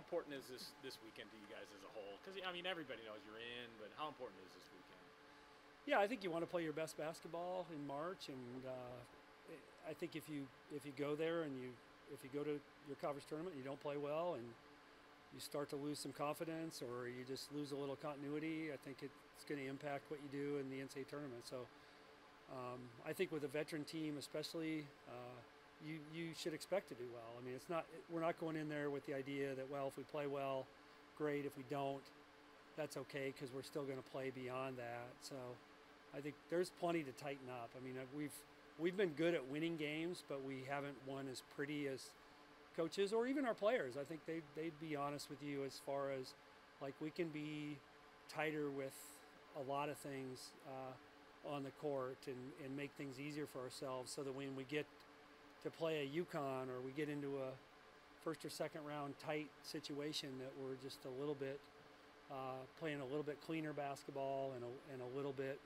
important is this weekend to you guys as a whole? Because I mean, everybody knows you're in, but how important is this weekend? Yeah, I think you want to play your best basketball in March, and I think if you go there and if you go to your conference tournament and you don't play well and you start to lose some confidence or you just lose a little continuity, I think it's going to impact what you do in the NCAA tournament. So I think with a veteran team especially, you should expect to do well. I mean, we're not going in there with the idea that, well, if we play well, great. If we don't, that's okay, because we're still going to play beyond that. So I think there's plenty to tighten up. I mean, we've been good at winning games, but we haven't won as pretty as coaches or even our players. I think they'd be honest with you as far as, like, we can be tighter with a lot of things on the court and make things easier for ourselves, so that when we get to play a UConn or we get into a first or second round tight situation, that we're just a little bit playing a little bit cleaner basketball and a little bit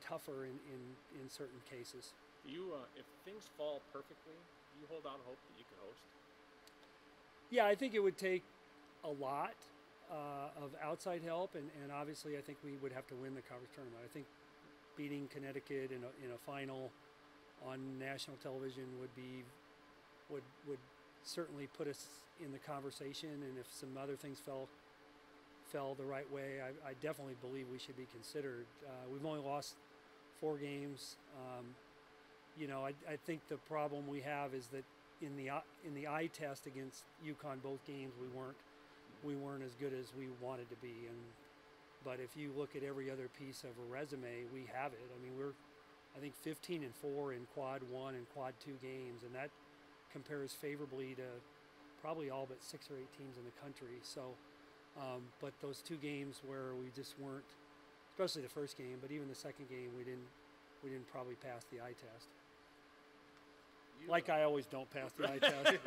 tougher in certain cases. You, if things fall perfectly, do you hold out hope that you could host? Yeah, I think it would take a lot of outside help, and obviously I think we would have to win the conference tournament. I think beating Connecticut in a final on national television would certainly put us in the conversation, and if some other things fell the right way, I definitely believe we should be considered. We've only lost 4 games. I think the problem we have is that in the eye test against UConn, both games we weren't as good as we wanted to be. But if you look at every other piece of a resume, we have it. I mean, we're, I think, 15-4 in quad 1 and quad 2 games, and that compares favorably to probably all but 6 or 8 teams in the country. So, but those 2 games where we just weren't, especially the first game, but even the second game, we didn't probably pass the eye test. Like I always don't pass the eye test. Do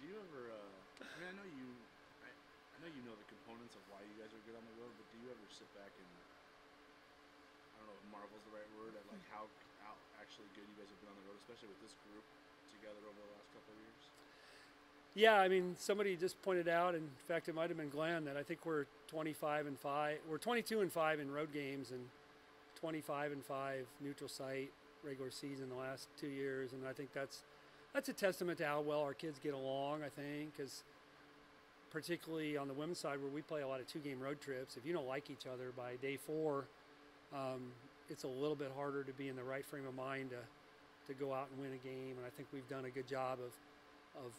you ever? I mean, I know you know the components of why you guys are good on the road, but do you ever sit back and, I don't know if marvel's the right word, at like how actually good you guys have been on the road, especially with this group together over the last couple of years? Yeah, I mean, somebody just pointed out, in fact, it might have been Glenn, that I think we're 25-5. We're 22-5 in road games and 25-5 neutral site regular season the last 2 years, and I think that's a testament to how well our kids get along. I think, because particularly on the women's side, where we play a lot of 2-game road trips, if you don't like each other by day 4, it's a little bit harder to be in the right frame of mind to go out and win a game. And I think we've done a good job of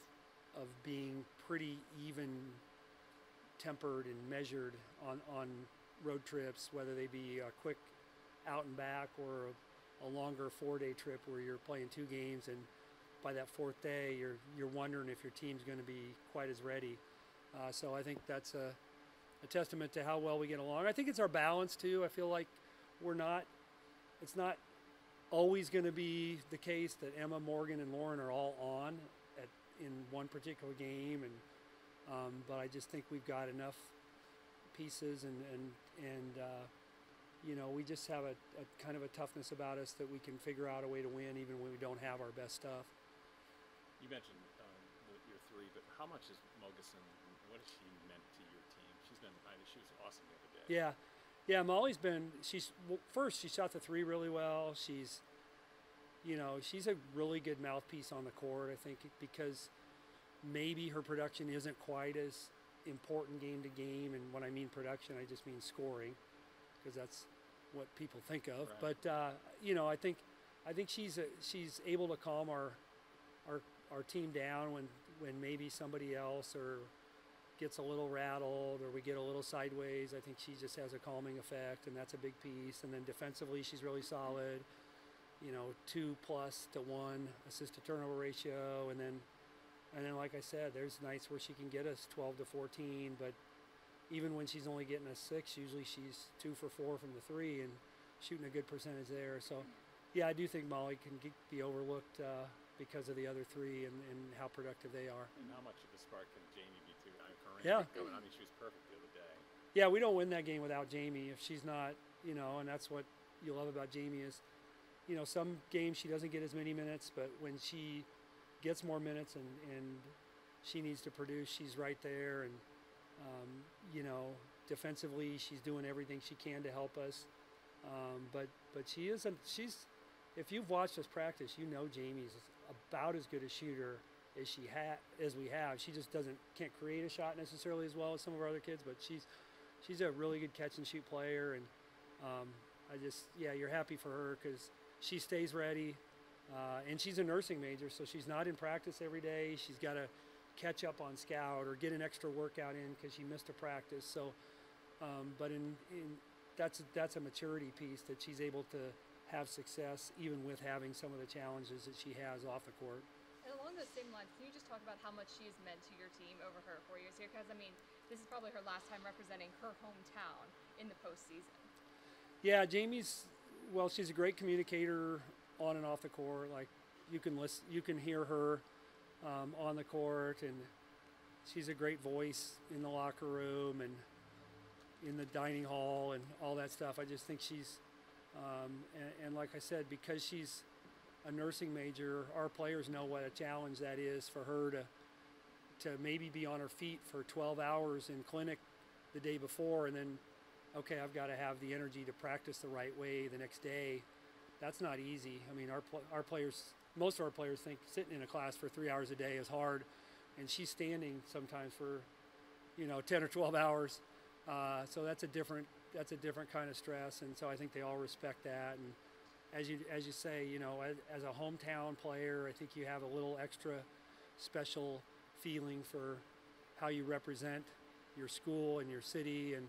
being pretty even tempered and measured on road trips, whether they be a quick out and back or a longer 4-day trip where you're playing 2 games, and by that 4th day you're wondering if your team's going to be quite as ready. So I think that's a testament to how well we get along. I think it's our balance too. I feel like it's not always going to be the case that Emma, Morgan, and Lauren are all on in one particular game, but I just think we've got enough pieces and we just have a kind of a toughness about us that we can figure out a way to win even when we don't have our best stuff. You mentioned your 3, but how much is Mogeson? What has she meant to your team? She was awesome the other day. Yeah, Molly's been. First she shot the 3 really well. She's a really good mouthpiece on the court. I think because maybe her production isn't quite as important game to game, and when I mean production, I just mean scoring, because that's what people think of. Right. But I think she's able to calm our team down when maybe somebody else or gets a little rattled or we get a little sideways. I think she just has a calming effect, and that's a big piece. And then defensively, she's really solid. 2+ to 1 assist to turnover ratio, and then like I said, there's nights where she can get us 12 to 14, but even when she's only getting us 6, usually she's 2 for 4 from the 3 and shooting a good percentage there. So yeah, I do think Molly can be overlooked because of the other 3 and how productive they are. And how much of a spark can Jamie be too? Yeah. I mean, she was perfect the other day. Yeah, we don't win that game without Jamie if she's not, and that's what you love about Jamie is, some games she doesn't get as many minutes, but when she gets more minutes and she needs to produce, she's right there. And you know, defensively, she's doing everything she can to help us. But she isn't. If you've watched us practice, you know Jamie's about as good a shooter as we have. She just can't create a shot necessarily as well as some of our other kids, but she's a really good catch and shoot player. And you're happy for her because she stays ready. And she's a nursing major, so she's not in practice every day. She's got to catch up on scout or get an extra workout in because she missed a practice. So, but that's a maturity piece that she's able to have success even with having some of the challenges that she has off the court. And along those same lines, can you just talk about how much she has meant to your team over her 4 years here? Because I mean, this is probably her last time representing her hometown in the postseason. Yeah, Jamie's. Well, she's a great communicator on and off the court. Like you can hear her on the court, and she's a great voice in the locker room and in the dining hall and all that stuff. I just think she's and like I said, because she's a nursing major, our players know what a challenge that is for her to maybe be on her feet for 12 hours in clinic the day before, and then okay, I've got to have the energy to practice the right way the next day. That's not easy. I mean, our players, most of our players think sitting in a class for 3 hours a day is hard, and she's standing sometimes for 10 or 12 hours. So that's a different kind of stress, and so I think they all respect that. And as you say, as a hometown player, I think you have a little extra special feeling for how you represent your school and your city, and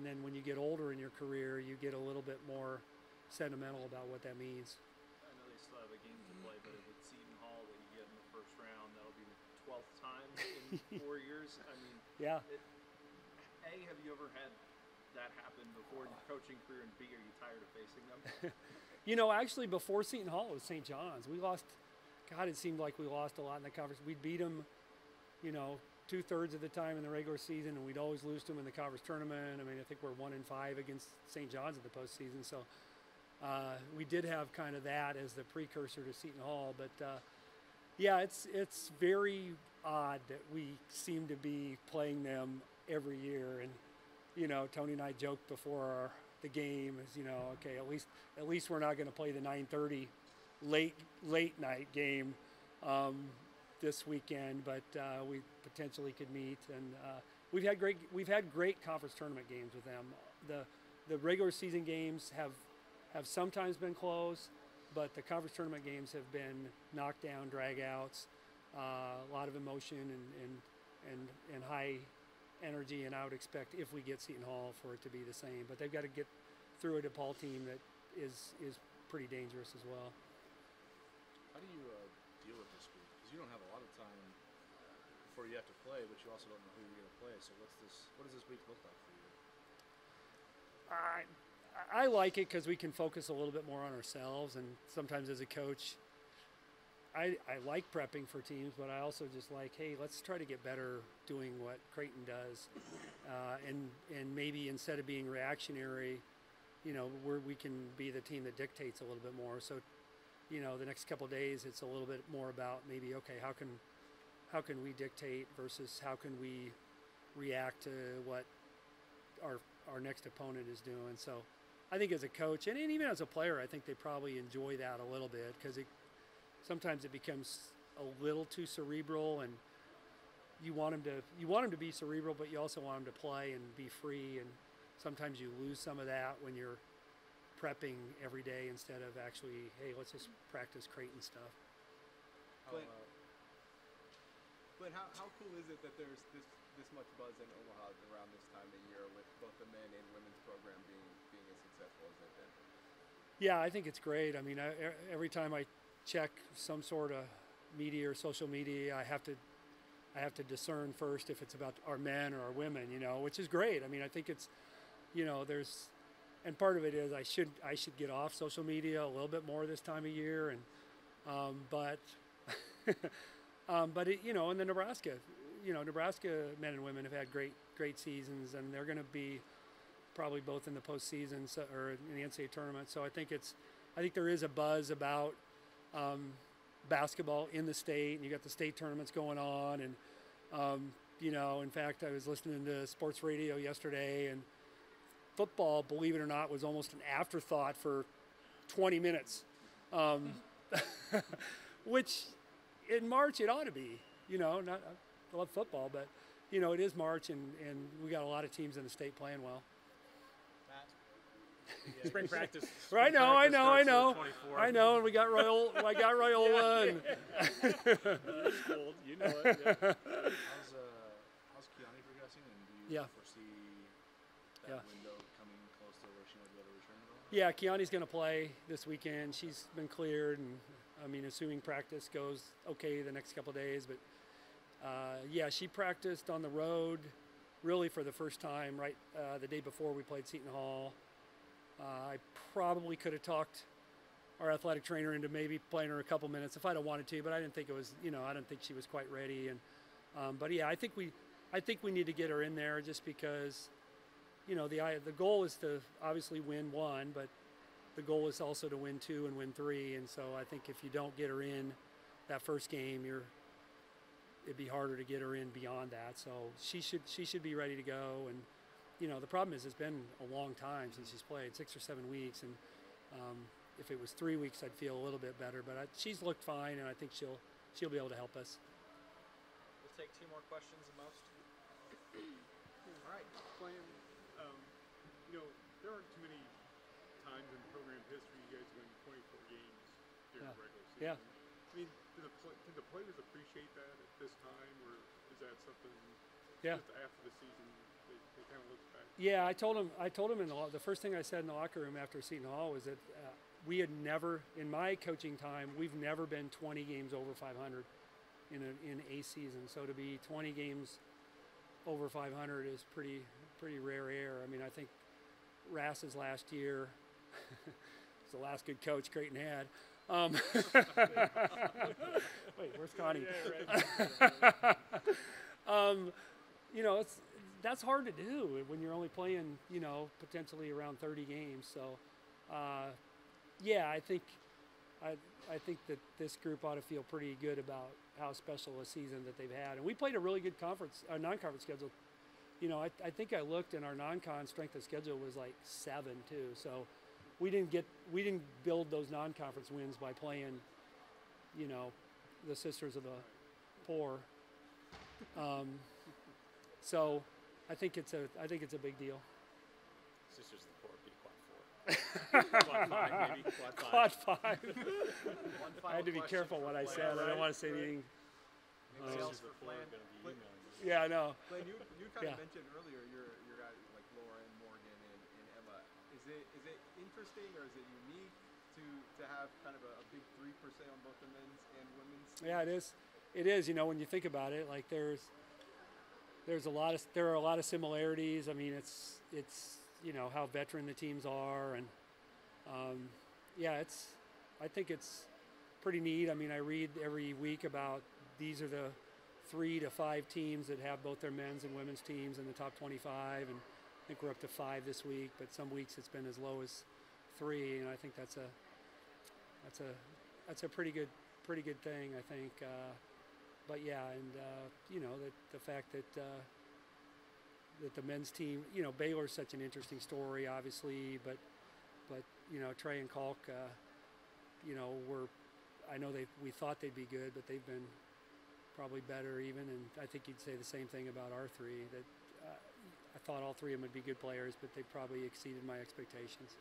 then when you get older in your career, you get a little bit more sentimental about what that means. I know they still have a game to play, but with Seton Hall that you get in the first round, that'll be the 12th time in 4 years. I mean, yeah. Have you ever had that happen before in your coaching career, and B, are you tired of facing them? Actually, before Seton Hall, it was St. John's. We lost. God, it seemed like we lost a lot in the conference. We'd beat them, 2/3 of the time in the regular season, and we'd always lose to them in the conference tournament. I mean, I think we're 1-5 against St. John's in the postseason. So we did have kind of that as the precursor to Seton Hall. But it's very odd that we seem to be playing them every year. And Tony and I joked before the game is okay, at least we're not going to play the 9:30 late night game this weekend, but we potentially could meet. And we've had great conference tournament games with them. The regular season games have sometimes been close, but the conference tournament games have been knockdown, dragouts, a lot of emotion and high energy. And I would expect if we get Seton Hall for it to be the same. But they've got to get through a DePaul team that is pretty dangerous as well. How do you deal with this group? Because you don't have a lot of time before you have to play, but you also don't know who you're going to play. So what does this week look like for you? I like it because we can focus a little bit more on ourselves, and sometimes as a coach, I like prepping for teams, but I also just like, hey, let's try to get better doing what Creighton does, and maybe instead of being reactionary, we can be the team that dictates a little bit more. So, the next couple of days, it's a little bit more about maybe, okay, how can we dictate versus how can we react to what our next opponent is doing. So I think as a coach and even as a player, I think they probably enjoy that a little bit because sometimes it becomes a little too cerebral, and you want them to be cerebral, but you also want them to play and be free. And sometimes you lose some of that when you're prepping every day instead of actually, hey, let's just practice Creighton stuff. Glenn, how cool is it that there's this much buzz in Omaha around this time of year with both the men and women's program being as successful as they've been? Yeah, I think it's great. I mean, every time I check some sort of media or social media, I have to discern first if it's about our men or our women, which is great. I mean, I think it's, and part of it is I should get off social media a little bit more this time of year, and but it, in the Nebraska men and women have had great seasons, and they're going to be probably both in the postseason or in the NCAA tournament. So I think there is a buzz about basketball in the state, and you got the state tournaments going on, and you know, in fact, I was listening to sports radio yesterday, and football, believe it or not, was almost an afterthought for 20 minutes, which in March it ought to be. You know, not I love football, but you know, it is March, and we got a lot of teams in the state playing well. Spring practice. I know. And we got Royal. I got Royola. And It's cold, you know it. Yeah. How's Kiani progressing, and do you foresee that window coming close to where she might be able to return at all? Yeah, Kiani's going to play this weekend. She's been cleared, and I mean, assuming practice goes okay the next couple of days, but yeah, she practiced on the road really for the first time right the day before we played Seton Hall. I probably could have talked our athletic trainer into maybe playing her a couple minutes if I'd have wanted to, but I didn't think it was, you know, I didn't think she was quite ready. And but yeah, I think we need to get her in there just because, you know, the goal is to obviously win one, but the goal is also to win two and win three. And so I think if you don't get her in that first game, it'd be harder to get her in beyond that. So she should be ready to go. And you know, the problem is it's been a long time since she's played, 6 or 7 weeks, and if it was 3 weeks, I'd feel a little bit better. But she's looked fine, and I think she'll be able to help us. We'll take 2 more questions at most. All right. Playing, you know, there aren't too many times in program history you guys win 24 games during the regular season. Yeah. I mean, do the players appreciate that at this time, or is that something just after the season they kind of look back? Yeah, I told him the first thing I said in the locker room after Seton Hall was that we had never, in my coaching time, we've never been 20 games over 500 in a season. So to be 20 games over 500 is pretty rare air. I mean, I think Rass's last year was the last good coach Creighton had. Wait, where's Connie? You know, that's hard to do when you're only playing, you know, potentially around 30 games. So, yeah, I think that this group ought to feel pretty good about how special a season that they've had. And we played a really good non-conference schedule. You know, I think I looked, and our non-con strength of schedule was like 7 too. So we didn't build those non-conference wins by playing, you know, the Sisters of the Poor. So I think it's a big deal. Sisters of the Poor beat Quad 4. Quad 5, maybe. Quad 5. I had to be careful what I said. I don't want to say anything. Anything else for Flan? Yeah, I know. Glenn, you kind of mentioned earlier your guys like Lauren, Morgan, and Emma. Is it interesting, or is it unique to have kind of a big 3 per se on both the men's and women's? Yeah, it is. It is. You know, when you think about it, like there are a lot of similarities. I mean, it's you know how veteran the teams are, and yeah, I think it's pretty neat. I mean, I read every week about these are the 3 to 5 teams that have both their men's and women's teams in the top 25, and I think we're up to 5 this week. But some weeks it's been as low as 3, and I think that's a pretty good thing. I think. But yeah, and you know the fact that the men's team, you know, Baylor's such an interesting story, obviously, but you know, Trey and Kalk, you know, I know we thought they'd be good, but they've been probably better even, and I think you'd say the same thing about our 3. That I thought all 3 of them would be good players, but they probably exceeded my expectations.